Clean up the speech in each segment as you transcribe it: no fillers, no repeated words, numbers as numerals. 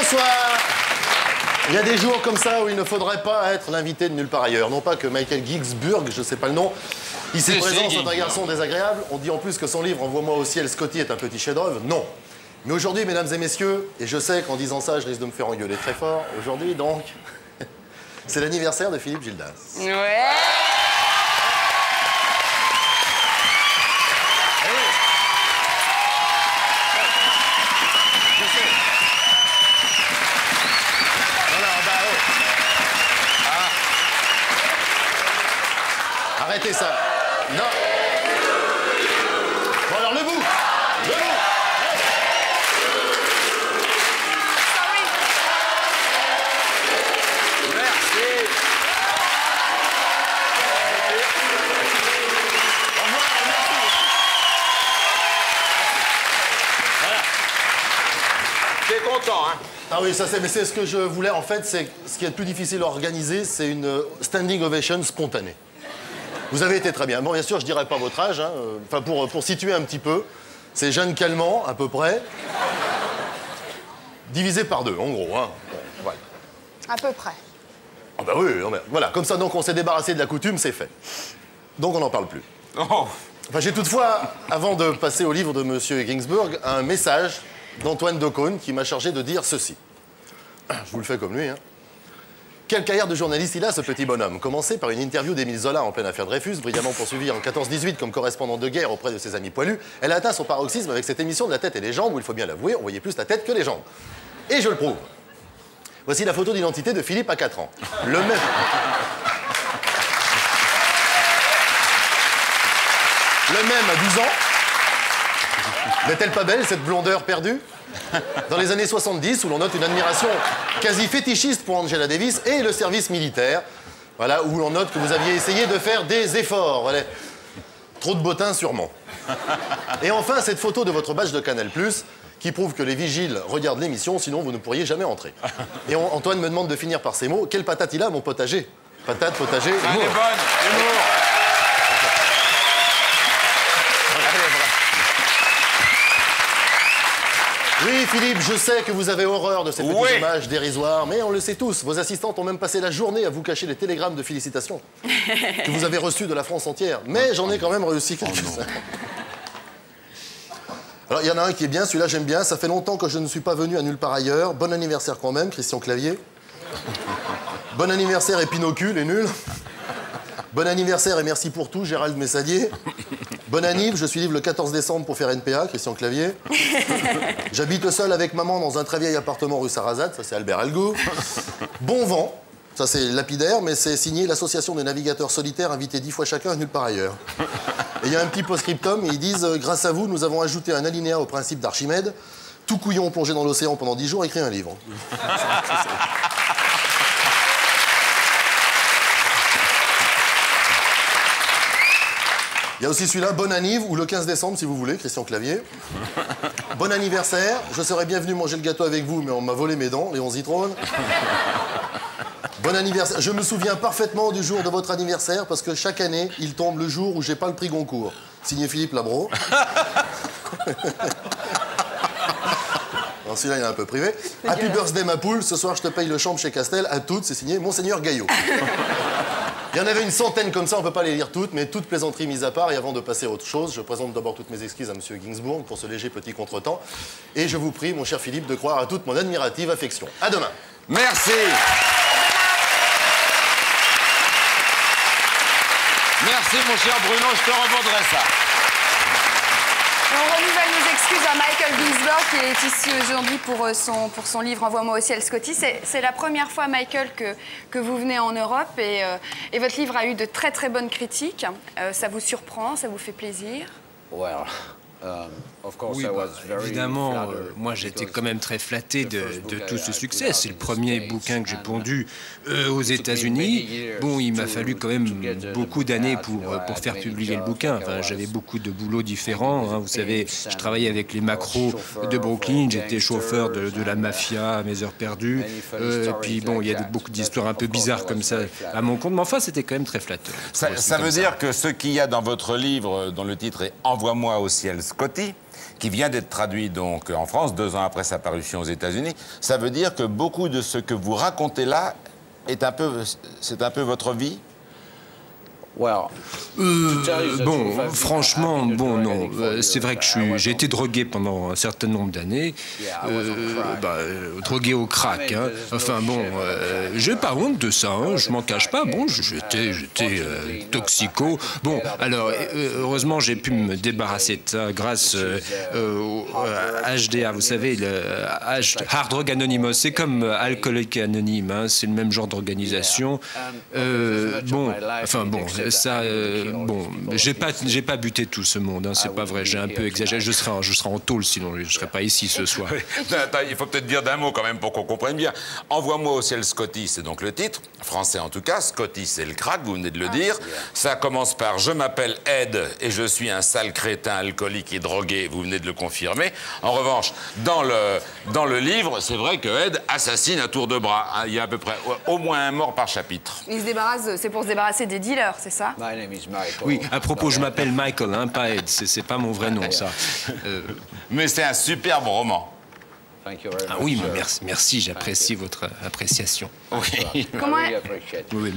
Bonsoir. Il y a des jours comme ça où il ne faudrait pas être l'invité de nulle part ailleurs. Non pas que Michael Ginsburg, je sais pas le nom, ici présent soit un garçon désagréable. On dit en plus que son livre Envoie-moi au ciel, Scotty est un petit chef-d'œuvre. Non. Mais aujourd'hui, mesdames et messieurs, et je sais qu'en disant ça, je risque de me faire engueuler très fort. Aujourd'hui, donc, c'est l'anniversaire de Philippe Gildas. Ouais. Arrêtez ça. Non. Bon alors, le bout. Le bout. Merci. Au revoir, merci. Voilà. T'es content, hein? Ah oui, ça c'est, mais c'est ce que je voulais. En fait, c'est ce qui est le plus difficile à organiser, c'est une standing ovation spontanée. Vous avez été très bien. Bon, bien sûr, je dirais pas votre âge, hein. Enfin, pour situer un petit peu, c'est Jeanne Calment, à peu près, divisé par 2, en gros, hein. Voilà. À peu près. Ah bah oui, non, mais voilà, comme ça, donc, on s'est débarrassé de la coutume, c'est fait. Donc, on n'en parle plus. Oh. Enfin, j'ai toutefois, avant de passer au livre de Monsieur Ginsburg, un message d'Antoine Decaune qui m'a chargé de dire ceci. Je vous le fais comme lui, hein. Quelle carrière de journaliste il a, ce petit bonhomme. Commencé par une interview d'Émile Zola en pleine affaire Dreyfus, brillamment poursuivi en 14-18 comme correspondant de guerre auprès de ses amis poilus, elle a atteint son paroxysme avec cette émission de la tête et les jambes où, il faut bien l'avouer, on voyait plus la tête que les jambes. Et je le prouve. Voici la photo d'identité de Philippe à 4 ans. Le même... Le même à 12 ans. N'est-elle pas belle, cette blondeur perdue? Dans les années 70, où l'on note une admiration quasi fétichiste pour Angela Davis et le service militaire, voilà, où l'on note que vous aviez essayé de faire des efforts. Voilà. Trop de bottins, sûrement. Et enfin, cette photo de votre badge de Canal+, qui prouve que les vigiles regardent l'émission, sinon vous ne pourriez jamais entrer. Et Antoine me demande de finir par ces mots. Quelle patate il a, mon potager? Patate, potager, Elle humour. est bonne, humour. Oui, Philippe, je sais que vous avez horreur de ces petits hommages dérisoires, mais on le sait tous. Vos assistantes ont même passé la journée à vous cacher les télégrammes de félicitations que vous avez reçus de la France entière. Mais j'en ai quand même réussi quelques-uns. Alors, il y en a un qui est bien, celui-là j'aime bien. Ça fait longtemps que je ne suis pas venu à nulle part ailleurs. Bon anniversaire quand même, Christian Clavier. Bon anniversaire et Pinocchio, les nuls. Bon anniversaire et merci pour tout, Gérald Messadier. Bon anniv, je suis libre le 14 décembre pour faire NPA, Christian Clavier. J'habite seul avec maman dans un très vieil appartement rue Sarrazade, ça c'est Albert Algou. Bon vent, ça c'est lapidaire, mais c'est signé l'association des navigateurs solitaires invités 10 fois chacun à nulle part ailleurs. Et il y a un petit post-scriptum, et ils disent « Grâce à vous, nous avons ajouté un alinéa au principe d'Archimède. Tout couillon plongé dans l'océan pendant 10 jours écrit un livre. » Il y a aussi celui-là, bon anniv, ou le 15 décembre, si vous voulez, Christian Clavier. Bon anniversaire, je serais bien venu manger le gâteau avec vous, mais on m'a volé mes dents, Léon Zitrone. Bon anniversaire, je me souviens parfaitement du jour de votre anniversaire, parce que chaque année, il tombe le jour où j'ai pas le prix Goncourt. Signé Philippe Labro. Alors celui-là, il est un peu privé. Happy birthday, ma poule, ce soir, je te paye le chambre chez Castel, à toutes, c'est signé Monseigneur Gaillot. Il y en avait une centaine comme ça, on ne peut pas les lire toutes, mais toutes plaisanteries mises à part. Et avant de passer à autre chose, je présente d'abord toutes mes excuses à M. Ginsburg pour ce léger petit contretemps. Et je vous prie, mon cher Philippe, de croire à toute mon admirative affection. À demain. Merci. Merci, mon cher Bruno, je te revaudrai ça. On renouvelle nos excuses à Michael Ginsburg qui est ici aujourd'hui pour son livre Envoie-moi au ciel, Scotty. C'est la première fois, Michael, que vous venez en Europe et votre livre a eu de très très bonnes critiques. Ça vous surprend, ça vous fait plaisir? Oui, évidemment, moi j'étais quand même très flatté de tout ce succès. C'est le premier bouquin que j'ai pondu aux États-Unis. Bon, il m'a fallu quand même beaucoup d'années pour faire publier le bouquin. Enfin, j'avais beaucoup de boulots différents. Hein. Vous savez, je travaillais avec les macros de Brooklyn, j'étais chauffeur de la mafia à mes heures perdues. Et puis bon, il y a beaucoup d'histoires un peu bizarres comme ça à mon compte. Mais enfin, c'était quand même très flatteur. Ça veut dire que ce qu'il y a dans votre livre, dont le titre est Envoie-moi au ciel, Scotty, qui vient d'être traduit donc en France 2 ans après sa parution aux États-Unis. Ça veut dire que beaucoup de ce que vous racontez là c'est un peu votre vie? Bon, franchement, bon, non. C'est vrai que j'ai été drogué pendant un certain nombre d'années. Drogué au crack, hein. Enfin, bon, j'ai pas honte de ça, hein. Je m'en cache pas. Bon, j'étais toxico. Bon, alors, heureusement, j'ai pu me débarrasser de ça grâce au HDA, vous savez, le Hard Drug Anonymous. C'est comme Alcoolique Anonyme, hein. C'est le même genre d'organisation. Bon, ça, bon, j'ai pas buté tout ce monde, hein, c'est pas vrai, j'ai un peu exagéré, je serais en tôle sinon je serais pas ici ce soir. Il faut peut-être dire d'un mot quand même pour qu'on comprenne bien. Envoie-moi au ciel Scotty, c'est donc le titre, français en tout cas, Scotty c'est le crack, vous venez de le dire. Ça commence par je m'appelle Ed et je suis un sale crétin alcoolique et drogué, vous venez de le confirmer. En revanche, dans le livre, c'est vrai que Ed assassine à tour de bras, hein, il y a à peu près au moins un mort par chapitre. Il se débarrasse, c'est pour se débarrasser des dealers, c'est ça? Oui, à propos, je m'appelle Michael, hein, pas Ed, c'est pas mon vrai nom, ça. Mais c'est un superbe roman. Ah oui, mais merci, j'apprécie votre appréciation. Oui. Comment Oui.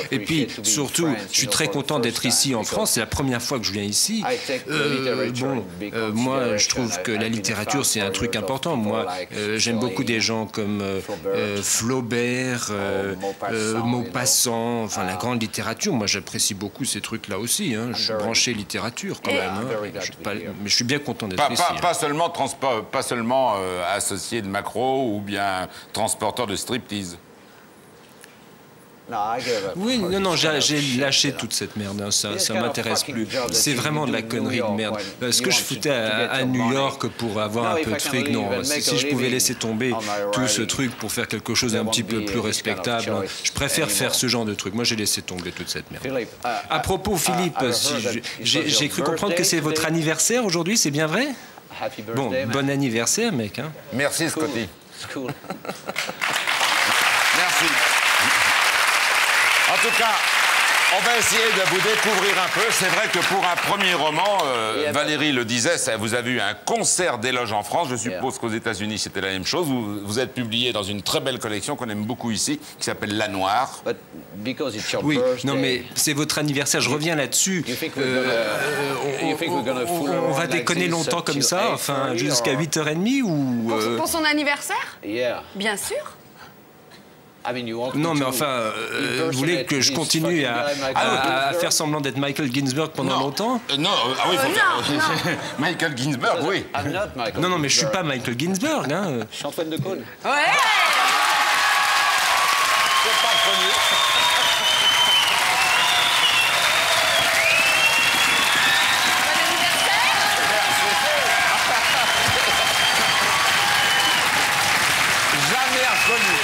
Et puis, surtout, je suis très content d'être ici en France. C'est la première fois que je viens ici. Moi, je trouve que la littérature, c'est un truc important. Moi, j'aime beaucoup des gens comme Flaubert, Maupassant, enfin, la grande littérature. Moi, j'apprécie beaucoup ces trucs-là aussi. Hein. Je suis branché littérature, quand même. Hein. Mais je suis bien content d'être ici. Pas seulement associé de macro ou bien transporteur de striptease. Oui, non, j'ai lâché toute cette merde, hein. Ça m'intéresse plus. C'est vraiment de la connerie de merde. Ce que je foutais à New York pour avoir un peu de fric, non. Si je pouvais laisser tomber tout ce truc pour faire quelque chose d'un petit peu plus respectable, hein, je préfère faire ce genre de truc. Moi, j'ai laissé tomber toute cette merde. À propos, Philippe, j'ai cru comprendre que c'est votre anniversaire aujourd'hui, c'est bien vrai? Bon, bon anniversaire, mec. Hein. Merci, Scotty. Merci. En tout cas, on va essayer de vous découvrir un peu. C'est vrai que pour un premier roman, Valérie le disait, vous avez eu un concert d'éloges en France. Je suppose qu'aux États-Unis, c'était la même chose. Vous êtes publié dans une très belle collection qu'on aime beaucoup ici, qui s'appelle La Noire. Oui, non mais c'est votre anniversaire, je reviens là-dessus. On va déconner longtemps comme ça, enfin jusqu'à 8h30 ou... Pour son anniversaire? Bien sûr. Non, mais enfin, vous voulez que je continue à faire semblant d'être Michael Ginsberg pendant longtemps? Non, oui, Michael Ginsberg, oui. Non, mais je suis pas Michael Ginsberg, hein. Je suis Antoine Decaune. Ouais. C'est pas le premier. Jamais reconnu.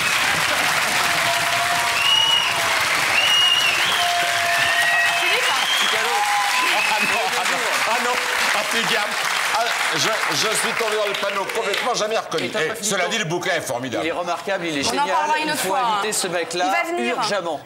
Je suis tombé dans le panneau complètement jamais reconnu. Cela dit, le bouquin est formidable. Il est remarquable, il est On génial. en parlera une Il autre faut fois, inviter hein. ce mec-là Il va venir. urgemment.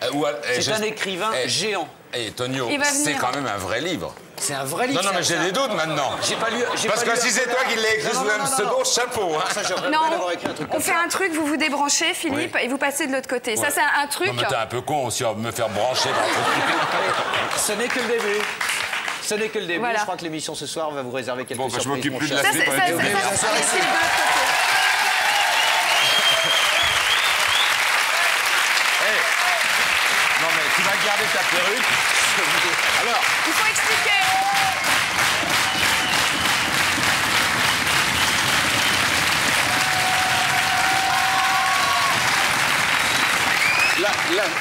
C'est un écrivain géant. Et Tonio, Il va c'est venir. quand même un vrai livre. C'est un vrai livre. Non, mais j'ai des doutes maintenant. J'ai pas lu. Parce que si c'est toi qui l'as écrit sous un second, chapeau. Hein. Ça, j'aimerais Non, bien avoir écrit un truc on comme fait ça. un truc, vous vous débranchez, Philippe, et vous passez de l'autre côté. Ça, c'est un truc... Non, mais t'es un peu con aussi à me faire brancher. Ce n'est que le début. Ce n'est que le début. Voilà. Je crois que l'émission ce soir va vous réserver quelques Bon, surprises. je m'occupe mon plus de cher. la Ça, suite. c'est on est ça, obligé. c'est de l'autre côté. Non, mais tu vas garder ta perruque. Alors, Il faut expliquer.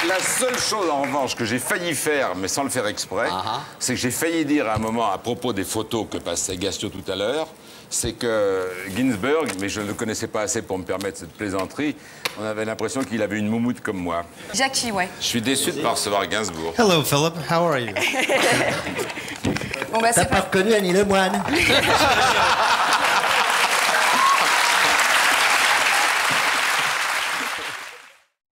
la seule chose en revanche que j'ai failli faire, mais sans le faire exprès, c'est que j'ai failli dire à un moment à propos des photos que passait Gastio tout à l'heure, c'est que Ginsberg, mais je ne le connaissais pas assez pour me permettre cette plaisanterie, on avait l'impression qu'il avait une moumoute comme moi. Jackie, ouais. Je suis déçu de ne pas recevoir Gainsbourg. Hello, Philip. How are you? Bon, bah, T'as c'est pas reconnu Annie Lemoine?